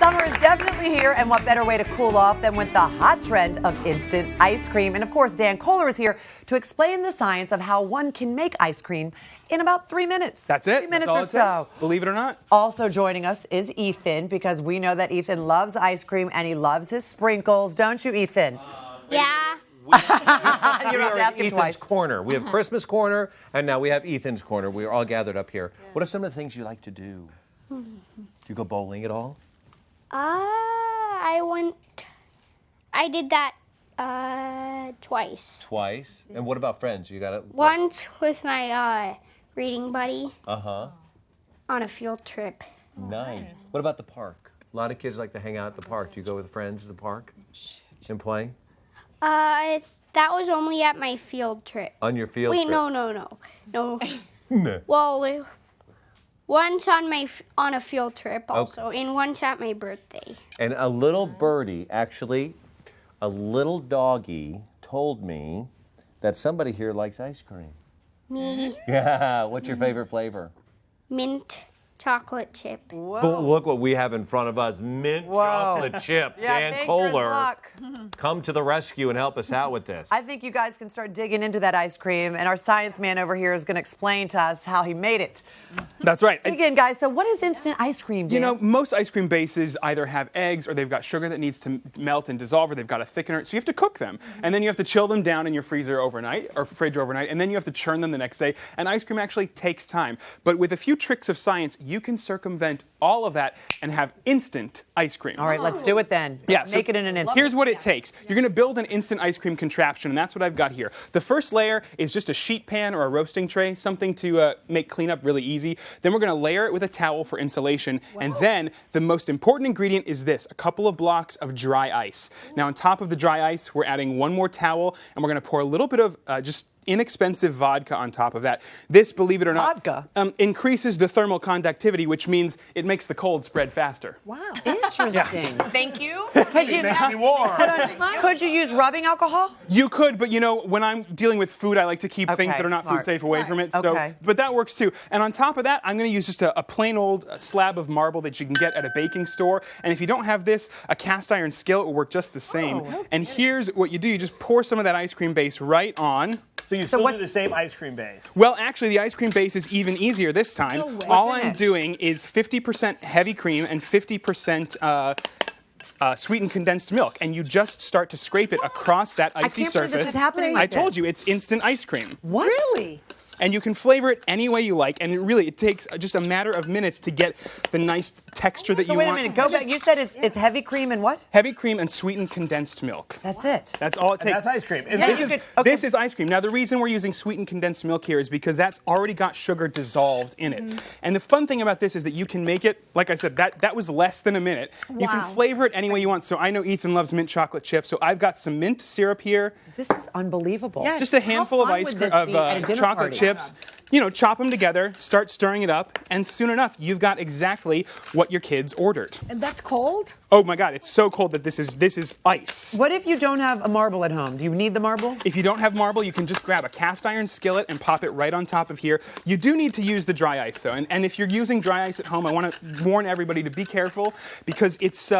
Summer is definitely here, and what better way to cool off than with the hot trend of instant ice cream? And of course, Dan Kohler is here to explain the science of how one can make ice cream in about 3 minutes. That's it. 3 minutes That's or all it so. takes, believe it or not. Also joining us is Ethan, because we know that Ethan loves ice cream and he loves his sprinkles, don't you, Ethan? Yeah. You don't have to ask him Ethan's twice. corner. We have Christmas corner, and now we have Ethan's corner. We are all gathered up here. What are some of the things you like to do? Do you go bowling at all? I did that twice. Twice. And what about friends? You got it. Once with my reading buddy Uh-huh. on a field trip. Nice. What about the park? A lot of kids like to hang out at the park. Do you go with friends to the park and play? That was only at my field trip. On your field Wait, trip? no. No. Well, once on a field trip also, and once at my birthday. And a little birdie, actually, a little doggy told me that somebody here likes ice cream. Me, Yeah. What's your favorite flavor? mint chocolate chip. But look what we have in front of us. Mint chocolate chip. Yeah, Dan thank you, good Kohler, luck. come to the rescue and help us out with this. I think you guys can start digging into that ice cream, and our science man over here is going to explain to us how he made it. That's right. Dig in, guys. So what is instant ice cream, Dan? You know, most ice cream bases either have eggs or they've got sugar that needs to melt and dissolve, or they've got a thickener. So you have to cook them. And then you have to chill them down in your freezer overnight or fridge overnight. And then you have to churn them the next day. And ice cream actually takes time. But with a few tricks of science, you can circumvent all of that and have instant ice cream. All right, let's do it then. Yeah, Let's make it in an instant. Here's what it takes. You're going to build an instant ice cream contraption, and that's what I've got here. The first layer is just a sheet pan or a roasting tray, something to make cleanup really easy. Then we're going to layer it with a towel for insulation, and then the most important ingredient is this, a couple of blocks of dry ice. Now on top of the dry ice, we're adding one more towel, and we're going to pour a little bit of just inexpensive vodka on top of that. This, believe it or not, increases the thermal conductivity, which means it makes the cold spread faster. Wow, interesting. Thank you. Could you, Makes me warm. could you use rubbing alcohol? You could, but you know, when I'm dealing with food, I like to keep things Okay, that are not smart. food safe away from it. So, Okay. but that works too. And on top of that, I'm going to use just a plain old slab of marble that you can get at a baking store. And if you don't have this, a cast iron skillet will work just the same. And here's what you do: you just pour some of that ice cream base right on. So you still do the same ice cream base? Well, actually, the ice cream base is even easier this time. All I'm doing is 50% heavy cream and 50% sweetened condensed milk, and you just start to scrape it across that icy can't believe surface. this is happening I like told this. you, it's instant ice cream. What? Really? And you can flavor it any way you like, and it takes just a matter of minutes to get the nice texture that So you wait want. a minute, go back. You said it's heavy cream and what? Heavy cream and sweetened condensed milk. That's it. That's all it And takes. that's ice cream. And This you is, could- okay. this is ice cream. Now, the reason we're using sweetened condensed milk here is because that's already got sugar dissolved in it. And the fun thing about this is that you can make it, like I said, that was less than a minute. You can flavor it any way you want. So I know Ethan loves mint chocolate chip, so I've got some mint syrup here, This is unbelievable. Yes. just a handful of fun ice would cream, this be at a dinner chocolate party? chips. You know, chop them together, start stirring it up, and soon enough, you've got exactly what your kids ordered. And that's cold? Oh my God, it's so cold that this is ice. What if you don't have a marble at home? Do you need the marble? If you don't have marble, you can just grab a cast iron skillet and pop it right on top of here. You do need to use the dry ice though, and if you're using dry ice at home, I want to warn everybody to be careful because it's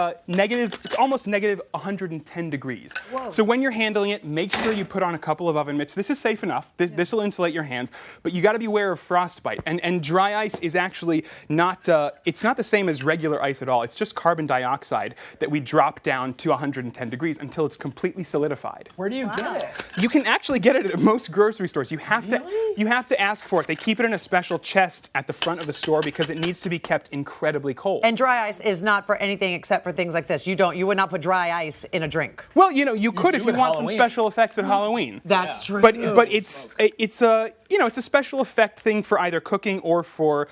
almost negative 110 degrees. Whoa. So when you're handling it, make sure you put on a couple of oven mitts. This is safe enough. This will insulate your hands, but you got to be aware of frostbite. And dry ice is actually not, it's not the same as regular ice at all. It's just carbon dioxide that we drop down to 110 degrees until it's completely solidified. where do you get it? You can actually get it at most grocery stores. You have to ask for it. They keep it in a special chest at the front of the store because it needs to be kept incredibly cold. And dry ice is not for anything except for things like this. You would not put dry ice in a drink. Well, you know, you could if do you it want Halloween. some special effects at Halloween. That's true. But it's a special effect thing for either cooking or for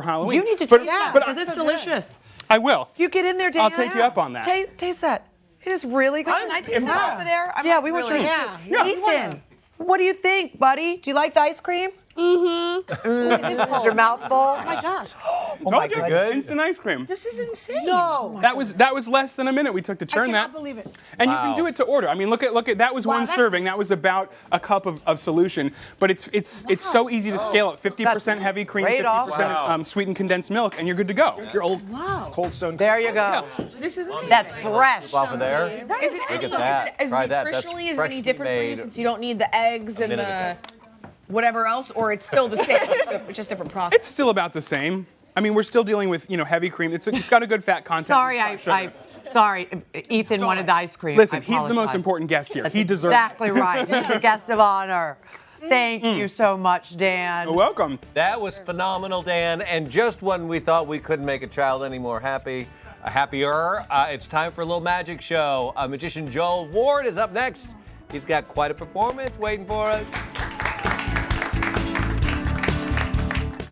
Halloween. You need to But- taste that but because I- it's delicious. I will. You get in there, Dan. I'll take you up on that. Taste that. It is really good. Can I taste that over there? Yeah, we want really, to. yeah. Ethan, what do you think, buddy? Do you like the ice cream? Your mouth full? Oh my gosh. Told you, goodness. instant ice cream. This is insane. No. That was less than a minute we took to I churn cannot that. believe it. And you Wow. can do it to order. I mean, look at that was one that's- serving. That was about a cup of solution. But it's so easy to scale up. 50% heavy cream, Great 50% offer. sweetened condensed milk, and you're good to go. Your old Wow. Cold Stone. There you go. This is amazing. That's fresh. Off of there. Is it Look any, at that. Is Try that. That's nutritionally is it freshly any different for you made since you don't need the eggs and minute the ago. whatever else, or it's still the same, it's just different process? It's still about the same. I mean, we're still dealing with heavy cream. It's got a good fat content. Sorry, It's not sugar. sorry. Ethan wanted the ice cream. Listen, I he's the most apologize. important guest here. That's He deserves exactly right. He's the guest of honor. Thank you so much, Dan. You're welcome. That was phenomenal, Dan. And just when we thought we couldn't make a child any more happier, it's time for a little magic show. Magician Joel Ward is up next. He's got quite a performance waiting for us.